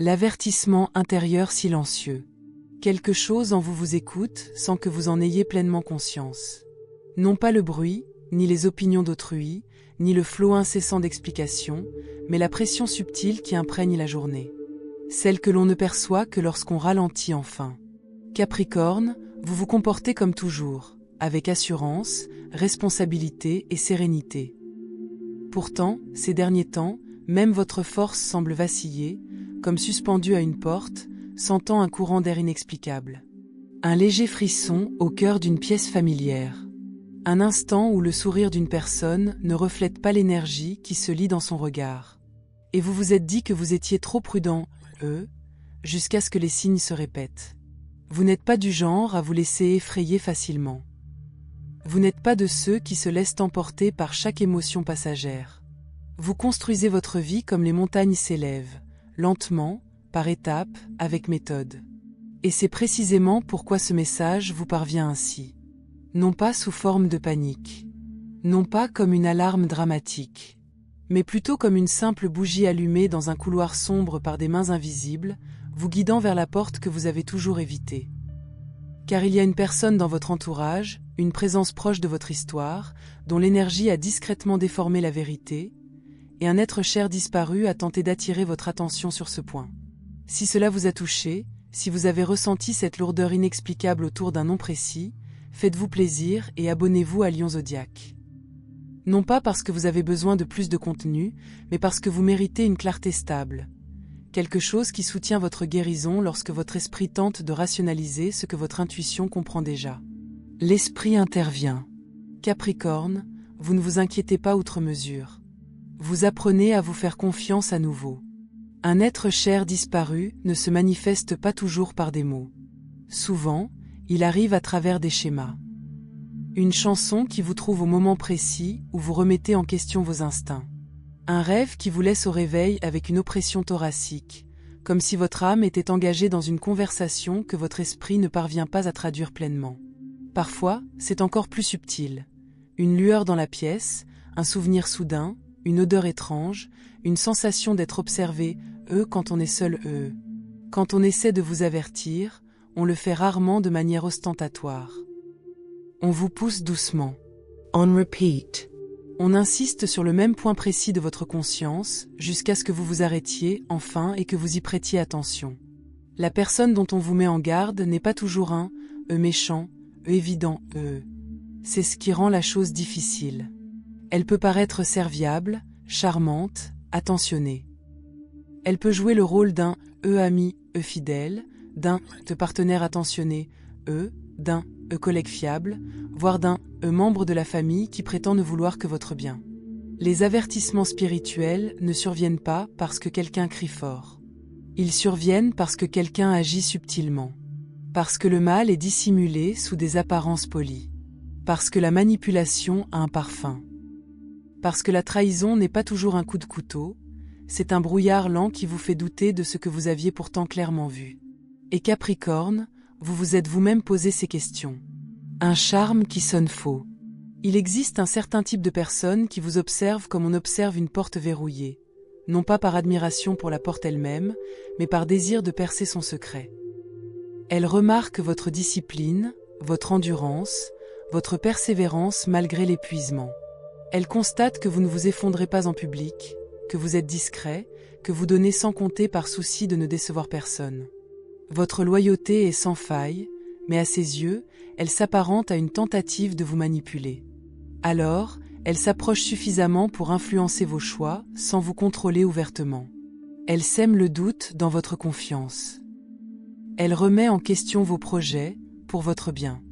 L'avertissement intérieur silencieux. Quelque chose en vous vous écoute sans que vous en ayez pleinement conscience. Non pas le bruit, ni les opinions d'autrui, ni le flot incessant d'explications, mais la pression subtile qui imprègne la journée. Celle que l'on ne perçoit que lorsqu'on ralentit enfin. Capricorne, vous vous comportez comme toujours, avec assurance, responsabilité et sérénité. Pourtant, ces derniers temps, même votre force semble vaciller, comme suspendue à une porte, sentant un courant d'air inexplicable. Un léger frisson au cœur d'une pièce familière. Un instant où le sourire d'une personne ne reflète pas l'énergie qui se lit dans son regard. Et vous vous êtes dit que vous étiez trop prudent, jusqu'à ce que les signes se répètent. Vous n'êtes pas du genre à vous laisser effrayer facilement. Vous n'êtes pas de ceux qui se laissent emporter par chaque émotion passagère. Vous construisez votre vie comme les montagnes s'élèvent, lentement, par étapes, avec méthode. Et c'est précisément pourquoi ce message vous parvient ainsi. Non pas sous forme de panique, non pas comme une alarme dramatique, mais plutôt comme une simple bougie allumée dans un couloir sombre par des mains invisibles, vous guidant vers la porte que vous avez toujours évitée. Car il y a une personne dans votre entourage, une présence proche de votre histoire, dont l'énergie a discrètement déformé la vérité, et un être cher disparu a tenté d'attirer votre attention sur ce point. Si cela vous a touché, si vous avez ressenti cette lourdeur inexplicable autour d'un nom précis, faites-vous plaisir et abonnez-vous à Lion Zodiac. Non pas parce que vous avez besoin de plus de contenu, mais parce que vous méritez une clarté stable. Quelque chose qui soutient votre guérison lorsque votre esprit tente de rationaliser ce que votre intuition comprend déjà. L'esprit intervient. Capricorne, vous ne vous inquiétez pas outre mesure. Vous apprenez à vous faire confiance à nouveau. Un être cher disparu ne se manifeste pas toujours par des mots. Souvent, il arrive à travers des schémas. Une chanson qui vous trouve au moment précis où vous remettez en question vos instincts. Un rêve qui vous laisse au réveil avec une oppression thoracique, comme si votre âme était engagée dans une conversation que votre esprit ne parvient pas à traduire pleinement. Parfois, c'est encore plus subtil. Une lueur dans la pièce, un souvenir soudain, une odeur étrange, une sensation d'être observé, quand on est seul, Quand on essaie de vous avertir, on le fait rarement de manière ostentatoire. On vous pousse doucement. On repeat. On insiste sur le même point précis de votre conscience, jusqu'à ce que vous vous arrêtiez, enfin, et que vous y prêtiez attention. La personne dont on vous met en garde n'est pas toujours un « méchant »,« évident », C'est ce qui rend la chose difficile. Elle peut paraître serviable, charmante, attentionnée. Elle peut jouer le rôle d'un « ami »,« fidèle », d'un « partenaire attentionné », d'un « collègue fiable », voire d'un « membre de la famille qui prétend ne vouloir que votre bien. Les avertissements spirituels ne surviennent pas parce que quelqu'un crie fort. Ils surviennent parce que quelqu'un agit subtilement. Parce que le mal est dissimulé sous des apparences polies. Parce que la manipulation a un parfum. Parce que la trahison n'est pas toujours un coup de couteau, c'est un brouillard lent qui vous fait douter de ce que vous aviez pourtant clairement vu. Et Capricorne, vous vous êtes vous-même posé ces questions. Un charme qui sonne faux. Il existe un certain type de personne qui vous observe comme on observe une porte verrouillée, non pas par admiration pour la porte elle-même, mais par désir de percer son secret. Elle remarque votre discipline, votre endurance, votre persévérance malgré l'épuisement. Elle constate que vous ne vous effondrez pas en public, que vous êtes discret, que vous donnez sans compter par souci de ne décevoir personne. Votre loyauté est sans faille, mais à ses yeux, elle s'apparente à une tentative de vous manipuler. Alors, elle s'approche suffisamment pour influencer vos choix sans vous contrôler ouvertement. Elle sème le doute dans votre confiance. Elle remet en question vos projets pour votre bien.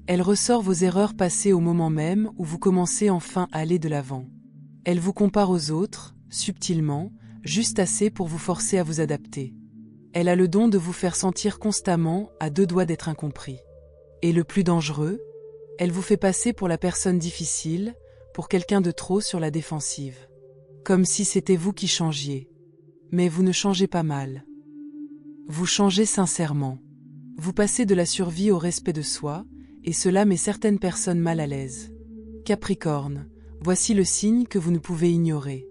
Elle ressort vos erreurs passées au moment même où vous commencez enfin à aller de l'avant. Elle vous compare aux autres, subtilement, juste assez pour vous forcer à vous adapter. Elle a le don de vous faire sentir constamment à deux doigts d'être incompris. Et le plus dangereux, elle vous fait passer pour la personne difficile, pour quelqu'un de trop sur la défensive. Comme si c'était vous qui changiez. Mais vous ne changez pas mal. Vous changez sincèrement. Vous passez de la survie au respect de soi, et cela met certaines personnes mal à l'aise. Capricorne, voici le signe que vous ne pouvez ignorer.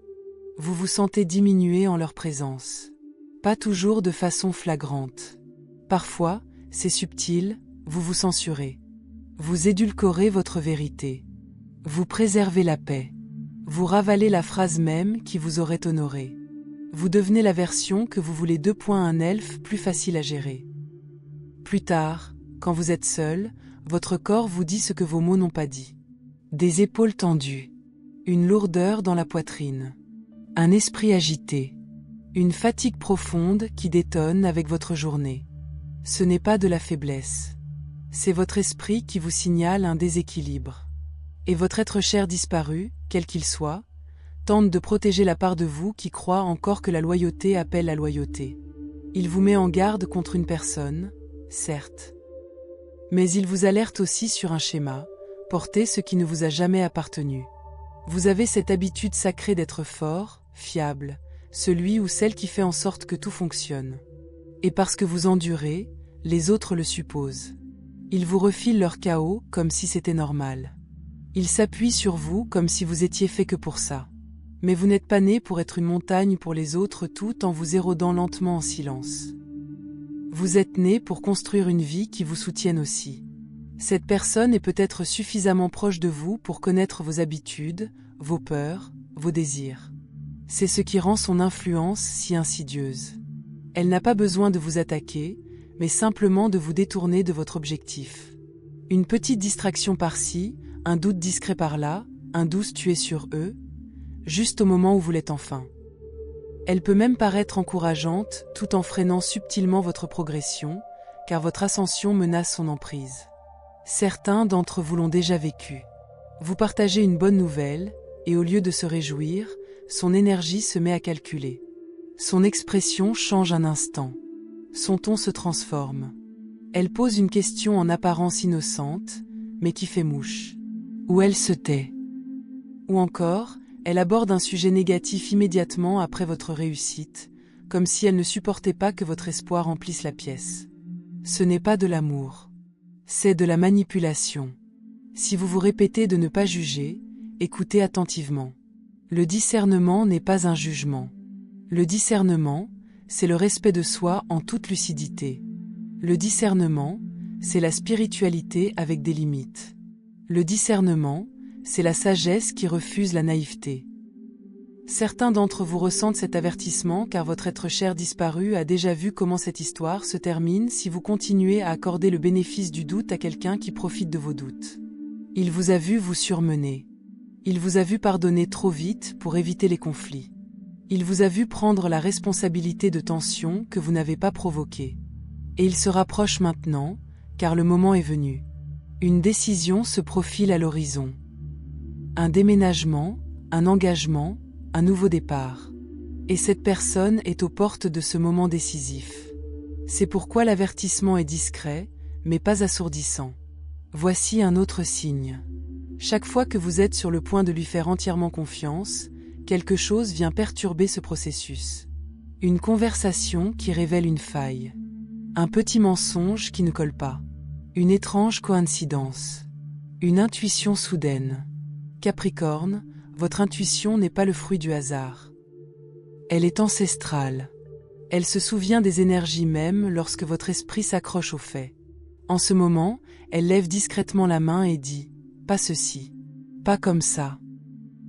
Vous vous sentez diminué en leur présence. Pas toujours de façon flagrante. Parfois, c'est subtil, vous vous censurez. Vous édulcorez votre vérité. Vous préservez la paix. Vous ravalez la phrase même qui vous aurait honoré. Vous devenez la version que vous voulez. Un elfe plus facile à gérer. Plus tard, quand vous êtes seul, votre corps vous dit ce que vos mots n'ont pas dit. Des épaules tendues. Une lourdeur dans la poitrine. Un esprit agité. Une fatigue profonde qui détonne avec votre journée. Ce n'est pas de la faiblesse. C'est votre esprit qui vous signale un déséquilibre. Et votre être cher disparu, quel qu'il soit, tente de protéger la part de vous qui croit encore que la loyauté appelle la loyauté. Il vous met en garde contre une personne, certes. Mais il vous alerte aussi sur un schéma, porter ce qui ne vous a jamais appartenu. Vous avez cette habitude sacrée d'être fort, fiable, celui ou celle qui fait en sorte que tout fonctionne. Et parce que vous endurez, les autres le supposent. Ils vous refilent leur chaos comme si c'était normal. Ils s'appuient sur vous comme si vous étiez fait que pour ça. Mais vous n'êtes pas né pour être une montagne pour les autres tout en vous érodant lentement en silence. Vous êtes né pour construire une vie qui vous soutienne aussi. Cette personne est peut-être suffisamment proche de vous pour connaître vos habitudes, vos peurs, vos désirs. C'est ce qui rend son influence si insidieuse. Elle n'a pas besoin de vous attaquer, mais simplement de vous détourner de votre objectif. Une petite distraction par-ci, un doute discret par-là, un douce tué sur eux, juste au moment où vous l'êtes enfin. Elle peut même paraître encourageante, tout en freinant subtilement votre progression, car votre ascension menace son emprise. Certains d'entre vous l'ont déjà vécu. Vous partagez une bonne nouvelle, et au lieu de se réjouir, son énergie se met à calculer. Son expression change un instant. Son ton se transforme. Elle pose une question en apparence innocente, mais qui fait mouche. Ou elle se tait. Ou encore, elle aborde un sujet négatif immédiatement après votre réussite, comme si elle ne supportait pas que votre espoir remplisse la pièce. Ce n'est pas de l'amour. C'est de la manipulation. Si vous vous répétez de ne pas juger, écoutez attentivement. Le discernement n'est pas un jugement. Le discernement, c'est le respect de soi en toute lucidité. Le discernement, c'est la spiritualité avec des limites. Le discernement, c'est la sagesse qui refuse la naïveté. Certains d'entre vous ressentent cet avertissement car votre être cher disparu a déjà vu comment cette histoire se termine si vous continuez à accorder le bénéfice du doute à quelqu'un qui profite de vos doutes. Il vous a vu vous surmener. Il vous a vu pardonner trop vite pour éviter les conflits. Il vous a vu prendre la responsabilité de tensions que vous n'avez pas provoquées. Et il se rapproche maintenant, car le moment est venu. Une décision se profile à l'horizon. Un déménagement, un engagement, un nouveau départ. Et cette personne est aux portes de ce moment décisif. C'est pourquoi l'avertissement est discret, mais pas assourdissant. Voici un autre signe. Chaque fois que vous êtes sur le point de lui faire entièrement confiance, quelque chose vient perturber ce processus. Une conversation qui révèle une faille. Un petit mensonge qui ne colle pas. Une étrange coïncidence. Une intuition soudaine. Capricorne, votre intuition n'est pas le fruit du hasard. Elle est ancestrale. Elle se souvient des énergies même lorsque votre esprit s'accroche aux faits. En ce moment, elle lève discrètement la main et dit « Pas ceci. Pas comme ça. »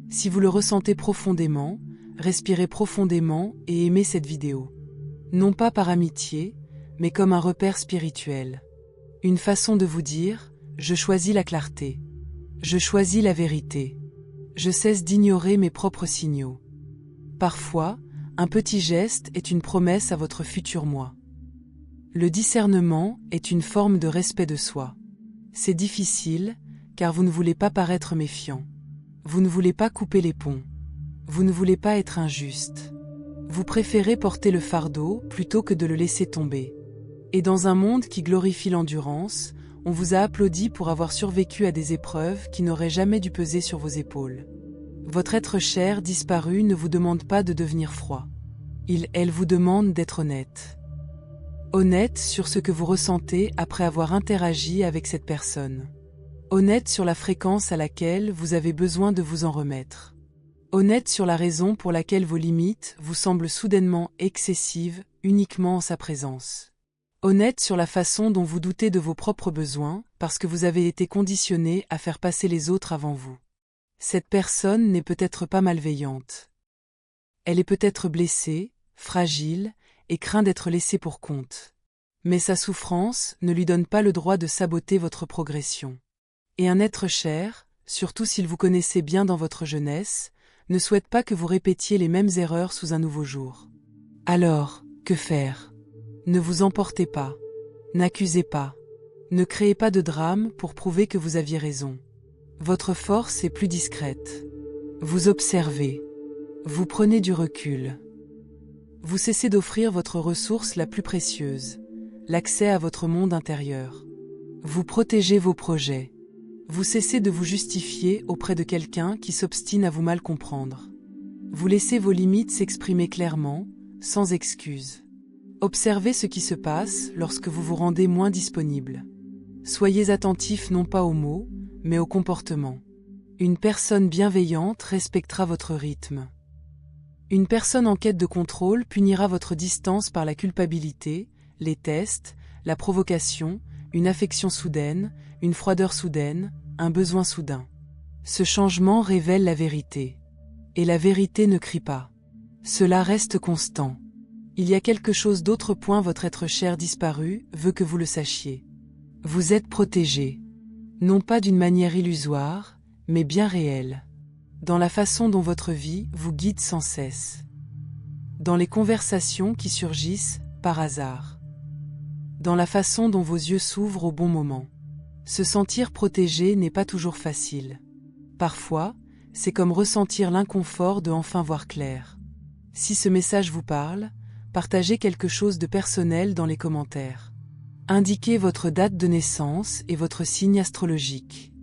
Si vous le ressentez profondément, respirez profondément et aimez cette vidéo. Non pas par amitié, mais comme un repère spirituel. Une façon de vous dire « Je choisis la clarté. Je choisis la vérité. Je cesse d'ignorer mes propres signaux. » Parfois, un petit geste est une promesse à votre futur moi. Le discernement est une forme de respect de soi. C'est difficile, car vous ne voulez pas paraître méfiant. Vous ne voulez pas couper les ponts. Vous ne voulez pas être injuste. Vous préférez porter le fardeau plutôt que de le laisser tomber. Et dans un monde qui glorifie l'endurance, on vous a applaudi pour avoir survécu à des épreuves qui n'auraient jamais dû peser sur vos épaules. Votre être cher disparu ne vous demande pas de devenir froid. Elle vous demande d'être honnête. Honnête sur ce que vous ressentez après avoir interagi avec cette personne. Honnête sur la fréquence à laquelle vous avez besoin de vous en remettre. Honnête sur la raison pour laquelle vos limites vous semblent soudainement excessives uniquement en sa présence. Honnête sur la façon dont vous doutez de vos propres besoins parce que vous avez été conditionné à faire passer les autres avant vous. Cette personne n'est peut-être pas malveillante. Elle est peut-être blessée, fragile, et craint d'être laissée pour compte. Mais sa souffrance ne lui donne pas le droit de saboter votre progression. Et un être cher, surtout s'il vous connaissait bien dans votre jeunesse, ne souhaite pas que vous répétiez les mêmes erreurs sous un nouveau jour. Alors, que faire? Ne vous emportez pas. N'accusez pas. Ne créez pas de drame pour prouver que vous aviez raison. Votre force est plus discrète. Vous observez. Vous prenez du recul. Vous cessez d'offrir votre ressource la plus précieuse, l'accès à votre monde intérieur. Vous protégez vos projets. Vous cessez de vous justifier auprès de quelqu'un qui s'obstine à vous mal comprendre. Vous laissez vos limites s'exprimer clairement, sans excuse. Observez ce qui se passe lorsque vous vous rendez moins disponible. Soyez attentif non pas aux mots, mais au comportement. Une personne bienveillante respectera votre rythme. Une personne en quête de contrôle punira votre distance par la culpabilité, les tests, la provocation, une affection soudaine, une froideur soudaine, un besoin soudain. Ce changement révèle la vérité. Et la vérité ne crie pas. Cela reste constant. Il y a quelque chose d'autre. Votre être cher disparu veut que vous le sachiez. Vous êtes protégé. Non pas d'une manière illusoire, mais bien réelle. Dans la façon dont votre vie vous guide sans cesse. Dans les conversations qui surgissent par hasard. Dans la façon dont vos yeux s'ouvrent au bon moment. Se sentir protégé n'est pas toujours facile. Parfois, c'est comme ressentir l'inconfort de enfin voir clair. Si ce message vous parle, partagez quelque chose de personnel dans les commentaires. Indiquez votre date de naissance et votre signe astrologique.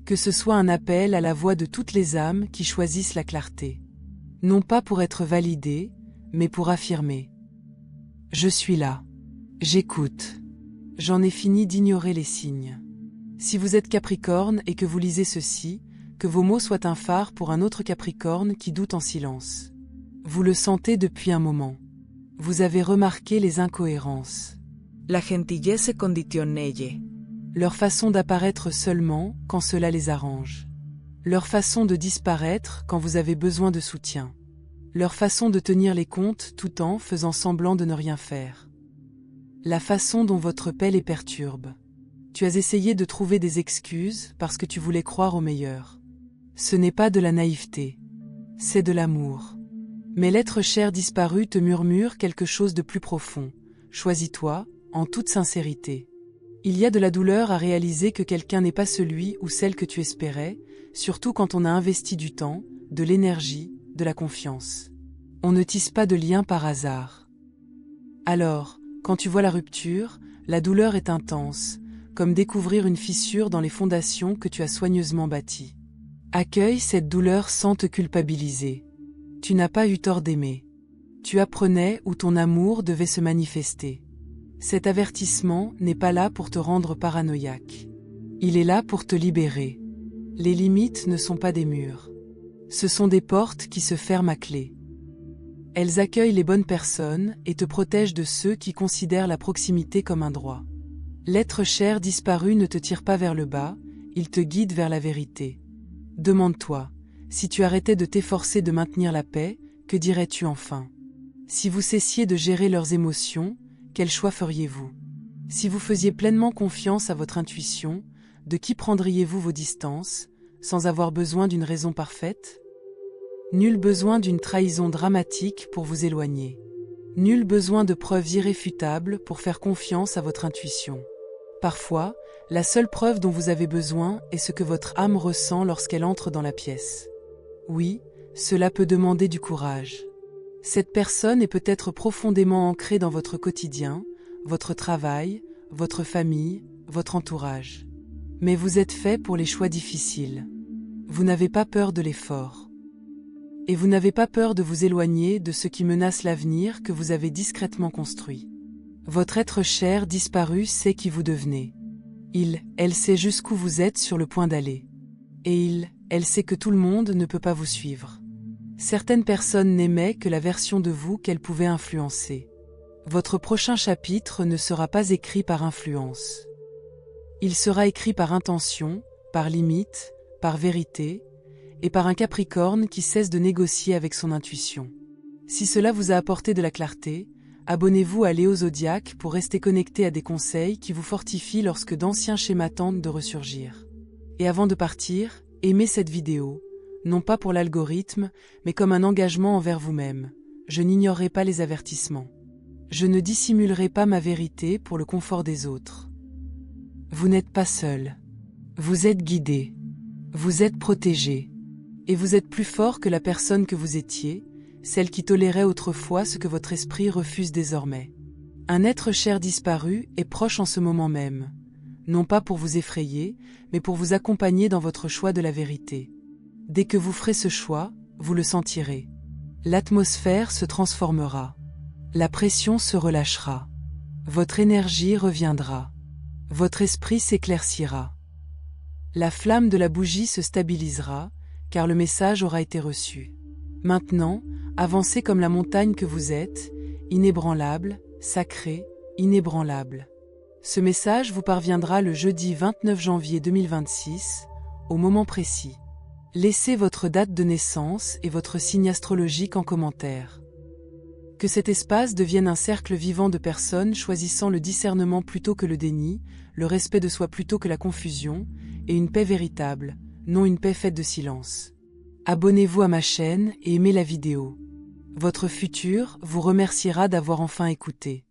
Que ce soit un appel à la voix de toutes les âmes qui choisissent la clarté. Non pas pour être validé, mais pour affirmer. Je suis là. J'écoute. J'en ai fini d'ignorer les signes. Si vous êtes Capricorne et que vous lisez ceci, que vos mots soient un phare pour un autre Capricorne qui doute en silence. Vous le sentez depuis un moment. Vous avez remarqué les incohérences. La gentillesse conditionnelle. Leur façon d'apparaître seulement quand cela les arrange. Leur façon de disparaître quand vous avez besoin de soutien. Leur façon de tenir les comptes tout en faisant semblant de ne rien faire. La façon dont votre paix les perturbe. Tu as essayé de trouver des excuses parce que tu voulais croire au meilleur. Ce n'est pas de la naïveté. C'est de l'amour. Mais l'être cher disparu te murmure quelque chose de plus profond. Choisis-toi, en toute sincérité. Il y a de la douleur à réaliser que quelqu'un n'est pas celui ou celle que tu espérais, surtout quand on a investi du temps, de l'énergie, de la confiance. On ne tisse pas de lien par hasard. Alors, quand tu vois la rupture, la douleur est intense, comme découvrir une fissure dans les fondations que tu as soigneusement bâties. Accueille cette douleur sans te culpabiliser. Tu n'as pas eu tort d'aimer. Tu apprenais où ton amour devait se manifester. Cet avertissement n'est pas là pour te rendre paranoïaque. Il est là pour te libérer. Les limites ne sont pas des murs. Ce sont des portes qui se ferment à clé. Elles accueillent les bonnes personnes et te protègent de ceux qui considèrent la proximité comme un droit. L'être cher disparu ne te tire pas vers le bas, il te guide vers la vérité. Demande-toi, si tu arrêtais de t'efforcer de maintenir la paix, que dirais-tu enfin? Si vous cessiez de gérer leurs émotions, quel choix feriez-vous? Si vous faisiez pleinement confiance à votre intuition, de qui prendriez-vous vos distances, sans avoir besoin d'une raison parfaite? Nul besoin d'une trahison dramatique pour vous éloigner. Nul besoin de preuves irréfutables pour faire confiance à votre intuition. Parfois, la seule preuve dont vous avez besoin est ce que votre âme ressent lorsqu'elle entre dans la pièce. Oui, cela peut demander du courage. Cette personne est peut-être profondément ancrée dans votre quotidien, votre travail, votre famille, votre entourage. Mais vous êtes fait pour les choix difficiles. Vous n'avez pas peur de l'effort. Et vous n'avez pas peur de vous éloigner de ce qui menace l'avenir que vous avez discrètement construit. Votre être cher disparu sait qui vous devenez. Elle sait jusqu'où vous êtes sur le point d'aller. Et elle sait que tout le monde ne peut pas vous suivre. Certaines personnes n'aimaient que la version de vous qu'elles pouvaient influencer. Votre prochain chapitre ne sera pas écrit par influence. Il sera écrit par intention, par limite, par vérité, et par un Capricorne qui cesse de négocier avec son intuition. Si cela vous a apporté de la clarté, abonnez-vous à Léo Zodiac pour rester connecté à des conseils qui vous fortifient lorsque d'anciens schémas tentent de ressurgir. Et avant de partir, aimez cette vidéo, non pas pour l'algorithme, mais comme un engagement envers vous-même. Je n'ignorerai pas les avertissements. Je ne dissimulerai pas ma vérité pour le confort des autres. Vous n'êtes pas seul. Vous êtes guidé. Vous êtes protégé. Et vous êtes plus fort que la personne que vous étiez, celle qui tolérait autrefois ce que votre esprit refuse désormais. Un être cher disparu est proche en ce moment même, non pas pour vous effrayer, mais pour vous accompagner dans votre choix de la vérité. Dès que vous ferez ce choix, vous le sentirez. L'atmosphère se transformera. La pression se relâchera. Votre énergie reviendra. Votre esprit s'éclaircira. La flamme de la bougie se stabilisera, car le message aura été reçu. Maintenant, avancez comme la montagne que vous êtes, inébranlable, sacré, inébranlable. Ce message vous parviendra le jeudi 29 janvier 2026, au moment précis. Laissez votre date de naissance et votre signe astrologique en commentaire. Que cet espace devienne un cercle vivant de personnes choisissant le discernement plutôt que le déni, le respect de soi plutôt que la confusion, et une paix véritable, non une paix faite de silence. Abonnez-vous à ma chaîne et aimez la vidéo. Votre futur vous remerciera d'avoir enfin écouté.